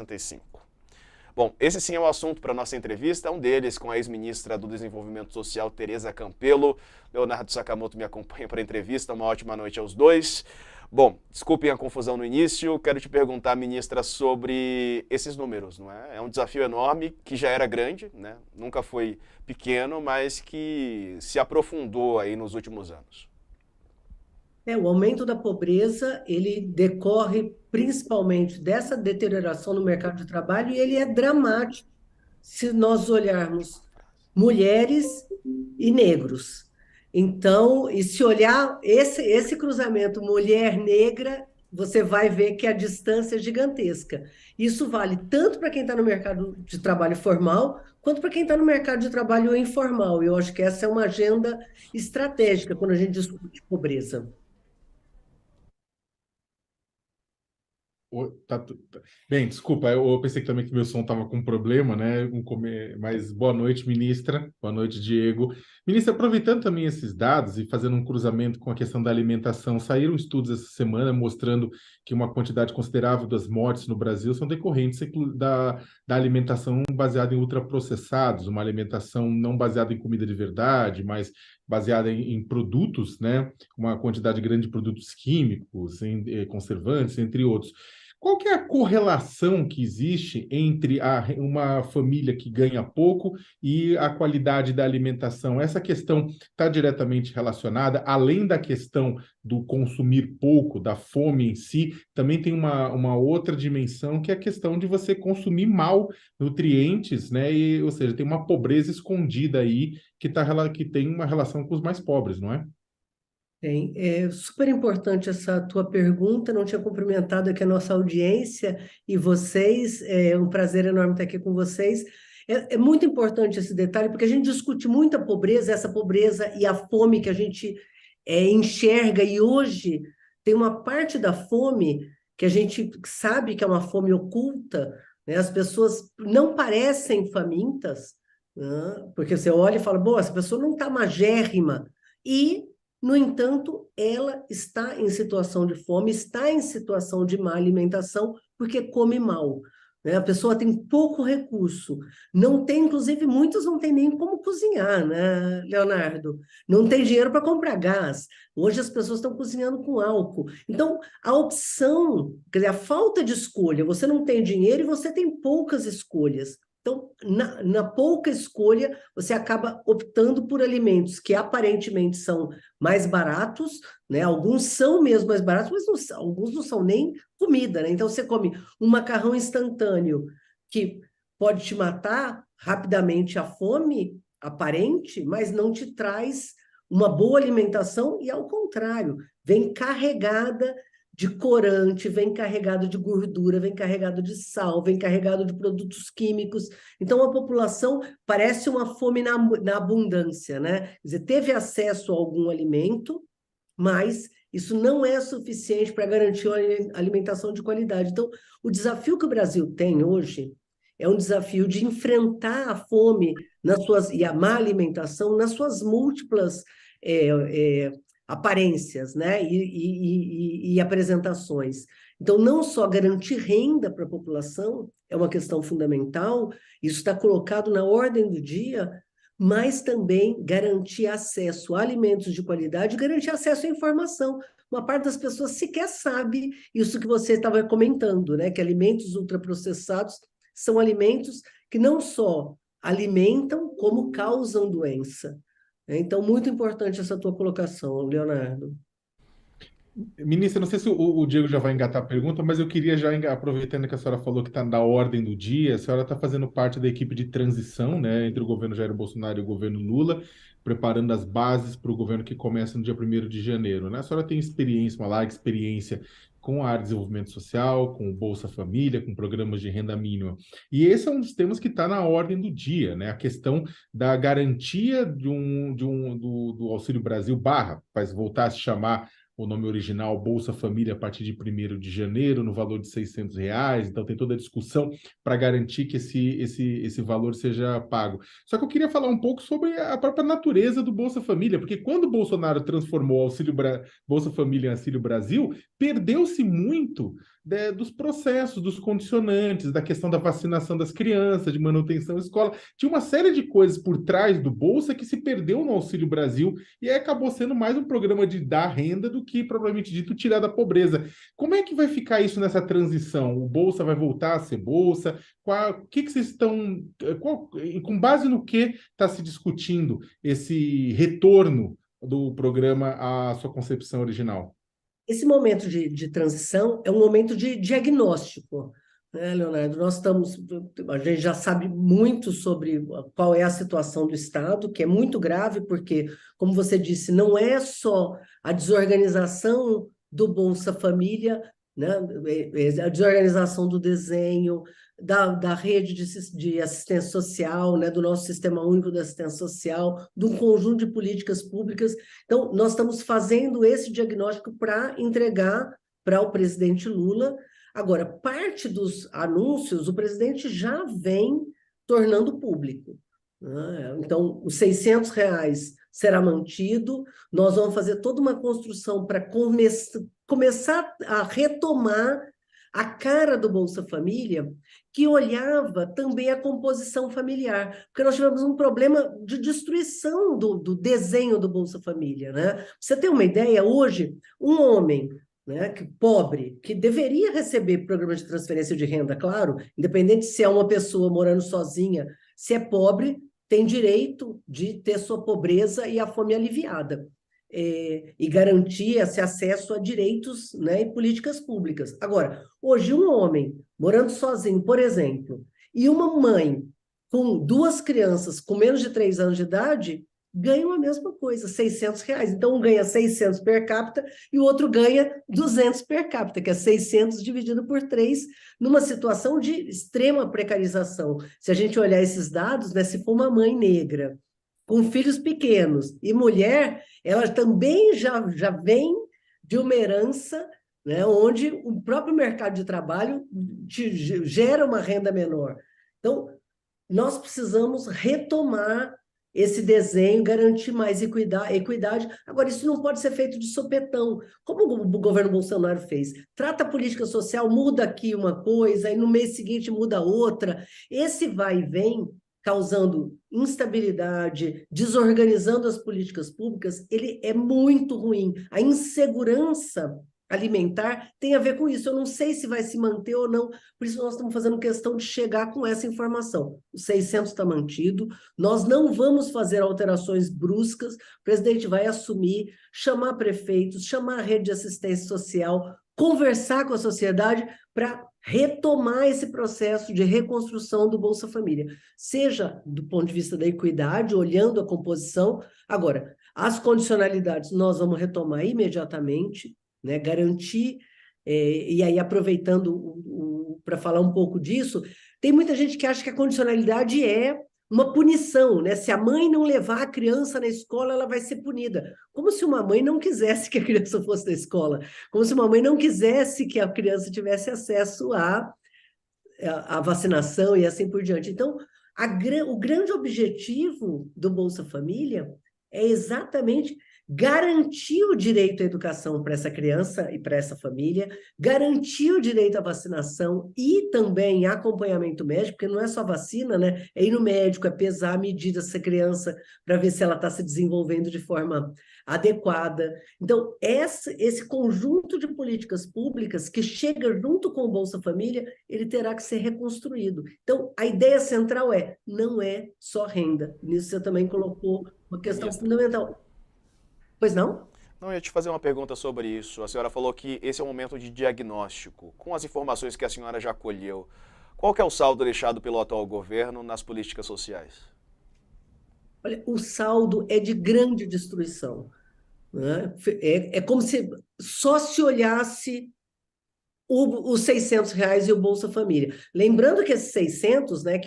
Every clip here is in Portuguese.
65. Bom, esse sim é o assunto para a nossa entrevista, um deles com a ex-ministra do Desenvolvimento Social, Tereza Campelo. Leonardo Sakamoto me acompanha para a entrevista, uma ótima noite aos dois. Bom, desculpem a confusão no início, quero te perguntar, ministra, sobre esses números, não é? É um desafio enorme, que já era grande, né? Nunca foi pequeno, mas que se aprofundou aí nos últimos anos. O aumento da pobreza, ele decorre principalmente dessa deterioração no mercado de trabalho e ele é dramático se nós olharmos mulheres e negros. Então, e se olhar esse cruzamento mulher-negra, você vai ver que a distância é gigantesca. Isso vale tanto para quem está no mercado de trabalho formal, quanto para quem está no mercado de trabalho informal. Eu acho que essa é uma agenda estratégica quando a gente discute pobreza. Bem, desculpa, eu pensei que também que meu som estava com problema, né? Mas boa noite, ministra. Boa noite, Diego. Ministra, aproveitando também esses dados e fazendo um cruzamento com a questão da alimentação, saíram estudos essa semana mostrando que uma quantidade considerável das mortes no Brasil são decorrentes da alimentação baseada em ultraprocessados, uma alimentação não baseada em comida de verdade, mas baseada em produtos, né? Uma quantidade grande de produtos químicos, conservantes, entre outros. Qual que é a correlação que existe entre uma família que ganha pouco e a qualidade da alimentação? Essa questão está diretamente relacionada, além da questão do consumir pouco, da fome em si, também tem uma outra dimensão, que é a questão de você consumir mal nutrientes, né? Ou seja, tem uma pobreza escondida aí que tem uma relação com os mais pobres, não é? É super importante essa tua pergunta, não tinha cumprimentado aqui a nossa audiência e vocês, é um prazer enorme estar aqui com vocês. É muito importante esse detalhe, porque a gente discute muito a pobreza, essa pobreza e a fome que a gente enxerga, e hoje tem uma parte da fome que a gente sabe que é uma fome oculta, né? As pessoas não parecem famintas, né? Porque você olha e fala, bom, essa pessoa não está magérrima, e no entanto, ela está em situação de fome, está em situação de má alimentação, porque come mal, né? A pessoa tem pouco recurso, não tem, inclusive, muitos não têm nem como cozinhar, né, Leonardo? Não tem dinheiro para comprar gás. Hoje as pessoas estão cozinhando com álcool. Então, a opção, quer dizer, a falta de escolha, você não tem dinheiro e você tem poucas escolhas. Então, na pouca escolha, você acaba optando por alimentos que aparentemente são mais baratos, né? Alguns são mesmo mais baratos, mas alguns não são nem comida, né? Então, você come um macarrão instantâneo que pode te matar rapidamente a fome aparente, mas não te traz uma boa alimentação e, ao contrário, vem carregada de corante, vem carregado de gordura, vem carregado de sal, vem carregado de produtos químicos. Então, a população parece uma fome na abundância, né? Quer dizer, teve acesso a algum alimento, mas isso não é suficiente para garantir uma alimentação de qualidade. Então, o desafio que o Brasil tem hoje é um desafio de enfrentar a fome e a má alimentação nas suas múltiplas é, é, aparências, né? E apresentações. Então, não só garantir renda para a população é uma questão fundamental, isso está colocado na ordem do dia, mas também garantir acesso a alimentos de qualidade, garantir acesso à informação. Uma parte das pessoas sequer sabe isso que você estava comentando, né? Que alimentos ultraprocessados são alimentos que não só alimentam, como causam doença. Então, muito importante essa tua colocação, Leonardo. Ministra, não sei se o Diego já vai engatar a pergunta, mas eu queria já, aproveitando que a senhora falou que está na ordem do dia, a senhora está fazendo parte da equipe de transição, né, entre o governo Jair Bolsonaro e o governo Lula, preparando as bases para o governo que começa no dia 1º de janeiro, né? A senhora tem experiência, uma larga experiência com a área de desenvolvimento social, com o Bolsa Família, com programas de renda mínima. E esse é um dos temas que está na ordem do dia, né? A questão da garantia do Auxílio Brasil / vai voltar a se chamar o nome original Bolsa Família a partir de 1º de janeiro, no valor de R$ 600, então tem toda a discussão para garantir que esse valor seja pago. Só que eu queria falar um pouco sobre a própria natureza do Bolsa Família, porque quando o Bolsonaro transformou Bolsa Família em Auxílio Brasil, perdeu-se muito dos processos, dos condicionantes, da questão da vacinação das crianças, de manutenção escola. Tinha uma série de coisas por trás do Bolsa que se perdeu no Auxílio Brasil e aí acabou sendo mais um programa de dar renda do que, propriamente dito, tirar da pobreza. Como é que vai ficar isso nessa transição? O Bolsa vai voltar a ser Bolsa? O que vocês estão... com base no que está se discutindo esse retorno do programa à sua concepção original? Esse momento de transição é um momento de diagnóstico, né, Leonardo? A gente já sabe muito sobre qual é a situação do Estado, que é muito grave, porque, como você disse, não é só a desorganização do Bolsa Família, né, a desorganização do desenho, da rede de assistência social, né, do nosso Sistema Único de Assistência Social, de um conjunto de políticas públicas. Então, nós estamos fazendo esse diagnóstico para entregar para o presidente Lula. Agora, parte dos anúncios, o presidente já vem tornando público, né? Então, os R$ 600 será mantido, nós vamos fazer toda uma construção para começar a retomar a cara do Bolsa Família, que olhava também a composição familiar, porque nós tivemos um problema de destruição do desenho do Bolsa Família, né? Pra você ter uma ideia, hoje, um homem, né, pobre, que deveria receber programa de transferência de renda, claro, independente se é uma pessoa morando sozinha, se é pobre, tem direito de ter sua pobreza e a fome aliviada. E garantir esse acesso a direitos, né, e políticas públicas. Agora, hoje, um homem morando sozinho, por exemplo, e uma mãe com 2 crianças com menos de 3 anos de idade, ganham a mesma coisa, R$ 600. Então, um ganha 600 per capita e o outro ganha 200 per capita, que é 600 dividido por 3, numa situação de extrema precarização. Se a gente olhar esses dados, né, se for uma mãe negra, com filhos pequenos e mulher, ela também já vem de uma herança, né, onde o próprio mercado de trabalho gera uma renda menor. Então, nós precisamos retomar esse desenho, garantir mais equidade. Agora, isso não pode ser feito de sopetão, como o governo Bolsonaro fez. Trata a política social, muda aqui uma coisa, e no mês seguinte muda outra. Esse vai e vem, causando instabilidade, desorganizando as políticas públicas, ele é muito ruim. A insegurança alimentar tem a ver com isso. Eu não sei se vai se manter ou não, por isso nós estamos fazendo questão de chegar com essa informação. O 600 está mantido, nós não vamos fazer alterações bruscas, o presidente vai assumir, chamar prefeitos, chamar a rede de assistência social, conversar com a sociedade para retomar esse processo de reconstrução do Bolsa Família, seja do ponto de vista da equidade, olhando a composição. Agora, as condicionalidades nós vamos retomar imediatamente, né, garantir, e aí aproveitando para falar um pouco disso, tem muita gente que acha que a condicionalidade é uma punição, né? Se a mãe não levar a criança na escola, ela vai ser punida. Como se uma mãe não quisesse que a criança fosse na escola, como se uma mãe não quisesse que a criança tivesse acesso à vacinação e assim por diante. Então, o grande objetivo do Bolsa Família é exatamente garantir o direito à educação para essa criança e para essa família, garantir o direito à vacinação e também acompanhamento médico, porque não é só vacina, né? É ir no médico, é pesar a medida dessa criança para ver se ela está se desenvolvendo de forma adequada. Então, esse conjunto de políticas públicas que chega junto com o Bolsa Família, ele terá que ser reconstruído. Então, a ideia central não é só renda. Nisso você também colocou uma questão fundamental. Pois não? Não, eu ia te fazer uma pergunta sobre isso. A senhora falou que esse é um momento de diagnóstico. Com as informações que a senhora já colheu, qual que é o saldo deixado pelo atual governo nas políticas sociais? Olha, o saldo é de grande destruição, né? É como se só se olhasse os R$ 600 e o Bolsa Família. Lembrando que esses 600, né,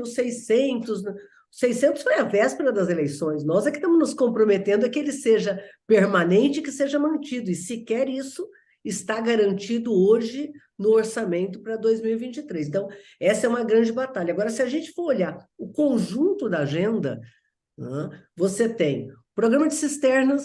os 600... 600 foi a véspera das eleições. Nós é que estamos nos comprometendo a que ele seja permanente e que seja mantido. E sequer isso está garantido hoje no orçamento para 2023. Então, essa é uma grande batalha. Agora, se a gente for olhar o conjunto da agenda, você tem o programa de cisternas,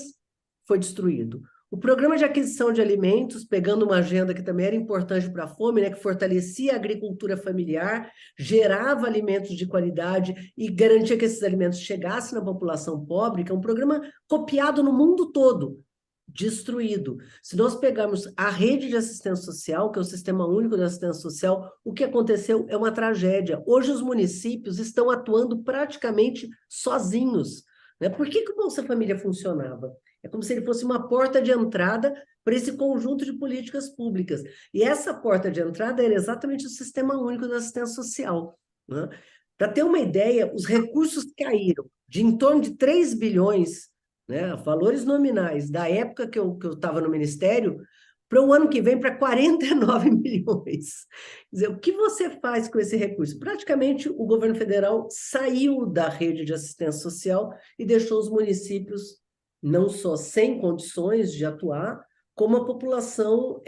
foi destruído. O programa de aquisição de alimentos, pegando uma agenda que também era importante para a fome, né, que fortalecia a agricultura familiar, gerava alimentos de qualidade e garantia que esses alimentos chegassem na população pobre, que é um programa copiado no mundo todo, destruído. Se nós pegarmos a rede de assistência social, que é o Sistema Único de Assistência Social, o que aconteceu é uma tragédia. Hoje os municípios estão atuando praticamente sozinhos, né? Por que o Bolsa Família funcionava? É como se ele fosse uma porta de entrada para esse conjunto de políticas públicas. E essa porta de entrada era exatamente o Sistema Único de Assistência Social, né? Para ter uma ideia, os recursos caíram de em torno de 3 bilhões, né, valores nominais, da época que eu estava no Ministério, para o ano que vem para 49 milhões. Quer dizer, o que você faz com esse recurso? Praticamente o governo federal saiu da rede de assistência social e deixou os municípios não só sem condições de atuar, como a população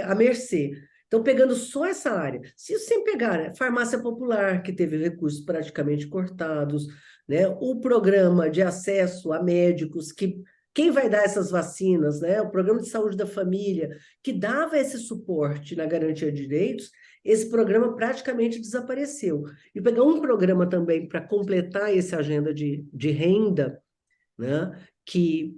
à mercê. Então, pegando só essa área, se sem pegar, né, farmácia popular, que teve recursos praticamente cortados, né, o programa de acesso a médicos, que quem vai dar essas vacinas, né, o programa de saúde da família, que dava esse suporte na garantia de direitos, esse programa praticamente desapareceu. E pegar um programa também para completar essa agenda de renda, né, que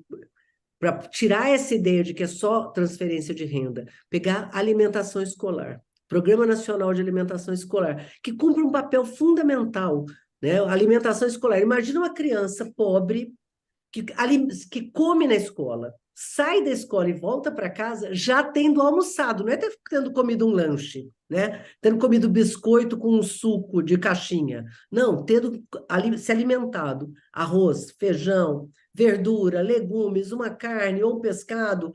para tirar essa ideia de que é só transferência de renda, pegar alimentação escolar, Programa Nacional de Alimentação Escolar, que cumpre um papel fundamental, né? Alimentação escolar. Imagina uma criança pobre que come na escola, sai da escola e volta para casa já tendo almoçado, não é tendo comido um lanche, né? Tendo comido biscoito com um suco de caixinha. Não, tendo se alimentado, arroz, feijão, verdura, legumes, uma carne ou um pescado.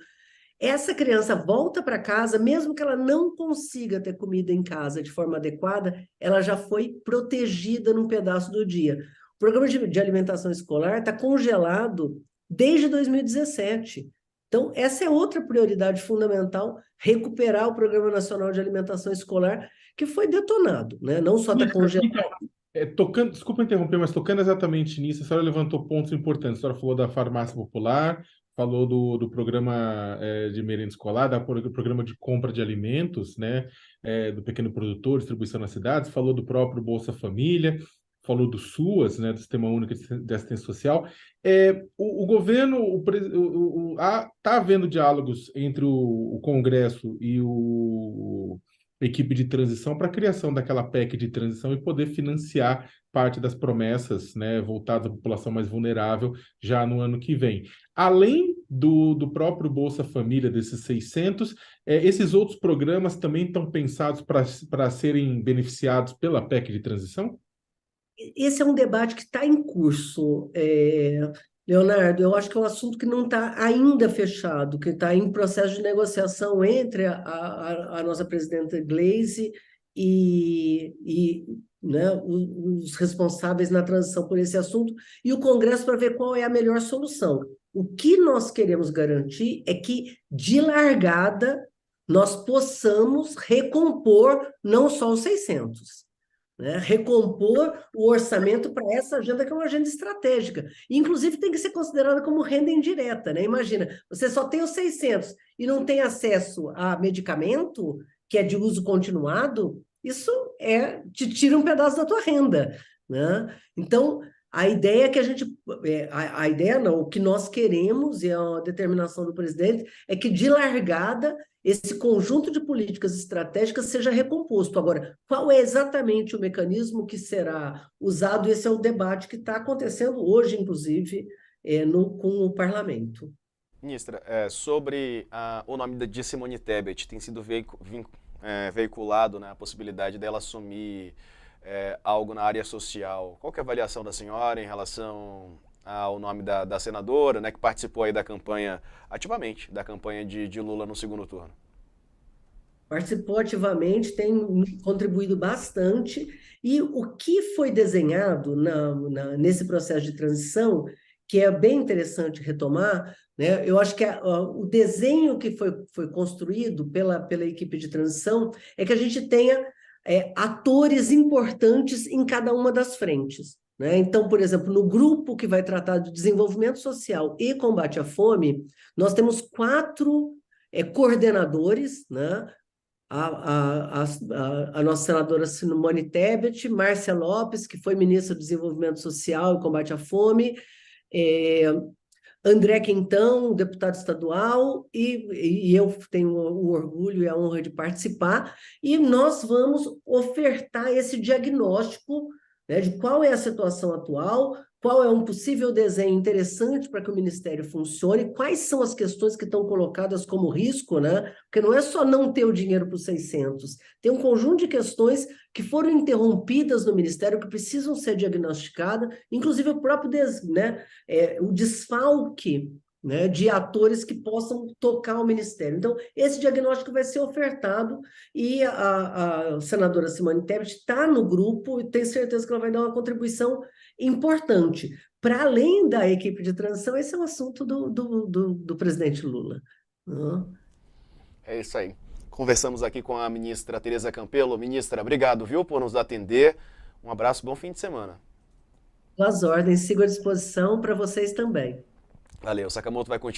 Essa criança volta para casa, mesmo que ela não consiga ter comida em casa de forma adequada, ela já foi protegida num pedaço do dia. O programa de alimentação escolar está congelado desde 2017. Então, essa é outra prioridade fundamental, recuperar o Programa Nacional de Alimentação Escolar, que foi detonado, né? Não só está congelado. Tocando, desculpa interromper, mas tocando exatamente nisso, a senhora levantou pontos importantes. A senhora falou da farmácia popular, falou do programa de merenda escolar, do programa de compra de alimentos, né, do pequeno produtor, distribuição nas cidades, falou do próprio Bolsa Família, falou do SUAS, né, do Sistema Único de Assistência Social. O governo está havendo diálogos entre o Congresso e a equipe de transição para a criação daquela PEC de transição e poder financiar parte das promessas, né, voltadas à população mais vulnerável já no ano que vem. Além do próprio Bolsa Família, desses 600, esses outros programas também estão pensados para serem beneficiados pela PEC de transição? Esse é um debate que está em curso, Leonardo. Eu acho que é um assunto que não está ainda fechado, que está em processo de negociação entre a nossa presidenta Gleisi e né, os responsáveis na transição por esse assunto e o Congresso para ver qual é a melhor solução. O que nós queremos garantir é que, de largada, nós possamos recompor não só os 600, né? Recompor o orçamento para essa agenda, que é uma agenda estratégica. E, inclusive, tem que ser considerada como renda indireta, né? Imagina, você só tem os 600 e não tem acesso a medicamento, que é de uso continuado, isso te tira um pedaço da tua renda, né? Então, a ideia é que a ideia não, o que nós queremos, e a determinação do presidente, é que, de largada, esse conjunto de políticas estratégicas seja recomposto. Agora, qual é exatamente o mecanismo que será usado? Esse é o debate que está acontecendo hoje, inclusive, com o parlamento. Ministra, sobre o nome de Simone Tebet, tem sido veiculado, né, a possibilidade dela assumir algo na área social. Qual que é a avaliação da senhora em relação ao nome da senadora, né, que participou aí da campanha, ativamente, da campanha de Lula no segundo turno? Participou ativamente, tem contribuído bastante, E o que foi desenhado nesse processo de transição, que é bem interessante retomar, né? Eu acho que o desenho que foi construído pela equipe de transição é que a gente tenha atores importantes em cada uma das frentes, né? Então, por exemplo, no grupo que vai tratar de desenvolvimento social e combate à fome, nós temos 4 coordenadores, né? A nossa senadora Simone Tebet, Márcia Lopes, que foi ministra do Desenvolvimento Social e Combate à Fome, André Quintão, deputado estadual, e eu tenho o orgulho e a honra de participar, e nós vamos ofertar esse diagnóstico, né, de qual é a situação atual, qual é um possível desenho interessante para que o Ministério funcione, quais são as questões que estão colocadas como risco, né? Porque não é só não ter o dinheiro para os 600, tem um conjunto de questões que foram interrompidas no Ministério, que precisam ser diagnosticadas, inclusive o próprio o desfalque, né, de atores que possam tocar o Ministério. Então, esse diagnóstico vai ser ofertado e a senadora Simone Tebet está no grupo e tenho certeza que ela vai dar uma contribuição importante. Para além da equipe de transição, esse é um assunto do presidente Lula. É isso aí. Conversamos aqui com a ministra Tereza Campelo. Ministra, obrigado, viu, por nos atender. Um abraço, bom fim de semana. As ordens, sigo à disposição para vocês também. Valeu, Sakamoto vai continuar.